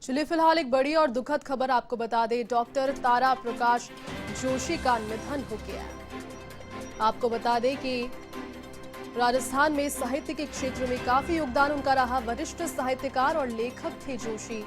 चलिए फिलहाल एक बड़ी और दुखद खबर आपको बता दें। डॉक्टर तारा प्रकाश जोशी का निधन हो गया है। आपको बता दें कि राजस्थान में साहित्य के क्षेत्र में काफी योगदान उनका रहा। वरिष्ठ साहित्यकार और लेखक थे जोशी।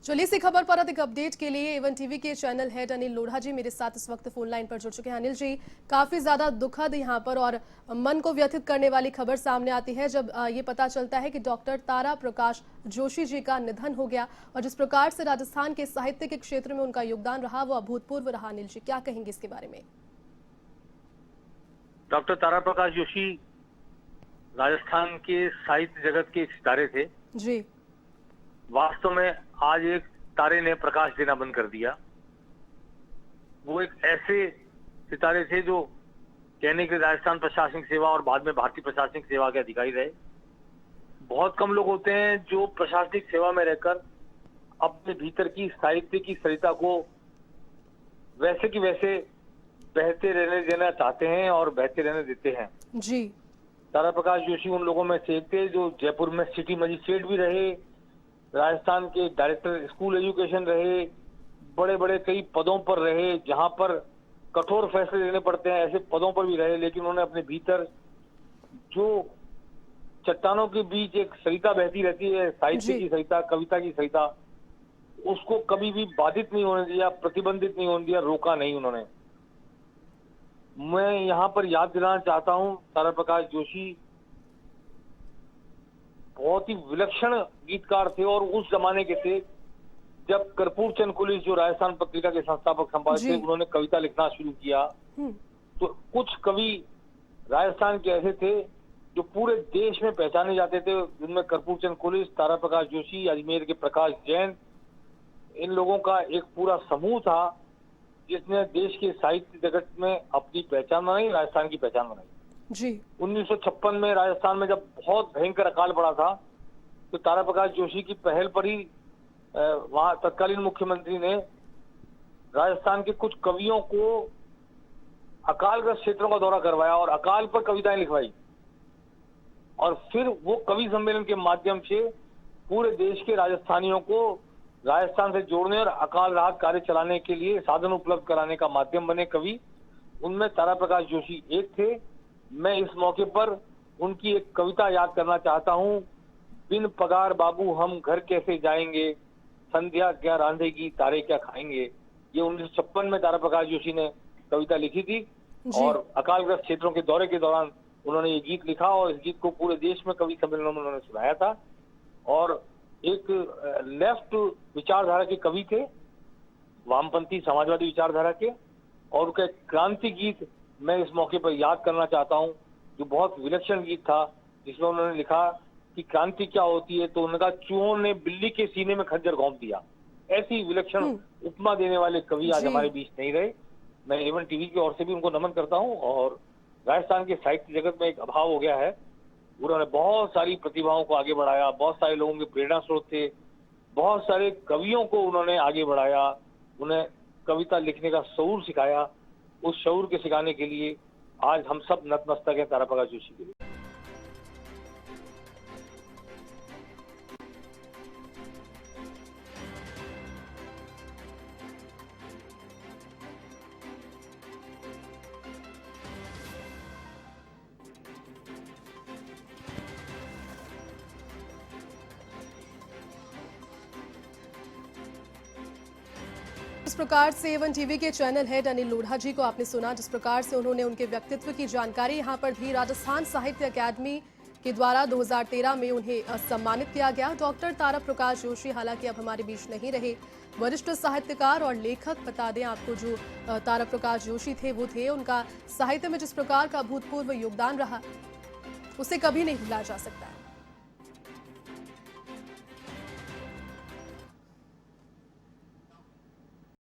चलिए इसी खबर पर अधिक अपडेट के लिए एवन टीवी के चैनल हेड अनिल लोढ़ा जी मेरे साथ इस वक्त फोन लाइन पर जुड़ चुके हैं। अनिल जी, काफी ज्यादा दुखद यहाँ पर और मन को व्यथित करने वाली खबर सामने आती है जब ये पता चलता है कि डॉक्टर तारा प्रकाश जोशी जी का निधन हो गया और जिस प्रकार से राजस्थान के साहित्य के क्षेत्र में उनका योगदान रहा वो अभूतपूर्व रहा। अनिल जी, क्या कहेंगे इसके बारे में? डॉक्टर तारा प्रकाश जोशी राजस्थान के साहित्य जगत के एक सितारे थे जी। वास्तव में आज एक तारे ने प्रकाश देना बंद कर दिया। वो एक ऐसे सितारे थे जो कहने के राजस्थान प्रशासनिक सेवा और बाद में भारतीय प्रशासनिक सेवा के अधिकारी रहे। बहुत कम लोग होते हैं जो प्रशासनिक सेवा में रहकर अपने भीतर की साहित्य की सरिता को वैसे की वैसे बहते रहने देना चाहते हैं और बहते रहने देते हैं। जी। तारा प्रकाश जोशी उन लोगों में से एक थे जो जयपुर में सिटी मजिस्ट्रेट भी रहे, राजस्थान के डायरेक्टर स्कूल एजुकेशन रहे, बड़े बड़े कई पदों पर रहे जहां पर कठोर फैसले लेने पड़ते हैं ऐसे पदों पर भी रहे। लेकिन उन्होंने अपने भीतर जो चट्टानों के बीच एक सरिता बहती रहती है, साहित्य की सरिता, कविता की सरिता, उसको कभी भी बाधित नहीं होने दिया, प्रतिबंधित नहीं होने दिया, रोका नहीं उन्होंने। मैं यहाँ पर याद दिलाना चाहता हूँ तारा प्रकाश जोशी बहुत ही विलक्षण गीतकार थे और उस जमाने के थे जब कर्पूर चंद कुलिस जो राजस्थान पत्रिका के संस्थापक संपादक थे, उन्होंने कविता लिखना शुरू किया। तो कुछ कवि राजस्थान के ऐसे थे जो पूरे देश में पहचाने जाते थे, जिनमें कर्पूर चंद कुलिस, तारा प्रकाश जोशी, अजमेर के प्रकाश जैन, इन लोगों का एक पूरा समूह था जिसने देश के साहित्य जगत में अपनी पहचान बनाई, राजस्थान की पहचान बनाई। जी। 1956 में राजस्थान में जब बहुत भयंकर अकाल पड़ा था तो तारा प्रकाश जोशी की पहल पर ही वहां तत्कालीन मुख्यमंत्री ने राजस्थान के कुछ कवियों को अकालग्रस्त क्षेत्रों का दौरा करवाया और अकाल पर कविताएं लिखवाई और फिर वो कवि सम्मेलन के माध्यम से पूरे देश के राजस्थानियों को राजस्थान से जोड़ने और अकाल राहत कार्य चलाने के लिए साधन उपलब्ध कराने का माध्यम बने कवि। उनमें तारा प्रकाश जोशी एक थे। मैं इस मौके पर उनकी एक कविता याद करना चाहता हूँ। बिन पगार बाबू हम घर कैसे जाएंगे, संध्या क्या रांधेगी तारे क्या खाएंगे। ये 1956 में तारा प्रकाश जोशी ने कविता लिखी थी और अकालग्रस्त क्षेत्रों के दौरे के दौरान उन्होंने ये गीत लिखा और इस गीत को पूरे देश में कवि सम्मेलनों में उन्होंने सुनाया था। और एक लेफ्ट विचारधारा के कवि थे, वामपंथी समाजवादी विचारधारा के, और उनका एक क्रांति गीत मैं इस मौके पर याद करना चाहता हूं जो बहुत विलक्षण गीत था जिसमें उन्होंने लिखा कि क्रांति क्या होती है, तो उनका चूहों ने बिल्ली के सीने में खंजर घोंप दिया। ऐसी विलक्षण उपमा देने वाले कवि आज हमारे बीच नहीं रहे। मैं एवन टीवी की ओर से भी उनको नमन करता हूं और राजस्थान के साहित्य जगत में एक अभाव हो गया है। उन्होंने बहुत सारी प्रतिभाओं को आगे बढ़ाया, बहुत सारे लोगों के प्रेरणा स्रोत थे, बहुत सारे कवियों को उन्होंने आगे बढ़ाया, उन्हें कविता लिखने का शऊर सिखाया। उस शऊर के सिखाने के लिए आज हम सब नतमस्तक हैं तारा प्रकाश जोशी के लिए। इस प्रकार से एवन टीवी के चैनल हेड अनिल लोढ़ा जी को आपने सुना, जिस प्रकार से उन्होंने उनके व्यक्तित्व की जानकारी यहाँ पर दी। राजस्थान साहित्य अकादमी के द्वारा 2013 में उन्हें सम्मानित किया गया। डॉक्टर तारा प्रकाश जोशी हालांकि अब हमारे बीच नहीं रहे। वरिष्ठ साहित्यकार और लेखक बता दें आपको, जो तारा प्रकाश जोशी थे वो थे। उनका साहित्य में जिस प्रकार का अभूतपूर्व योगदान रहा उसे कभी नहीं भुलाया जा सकता है।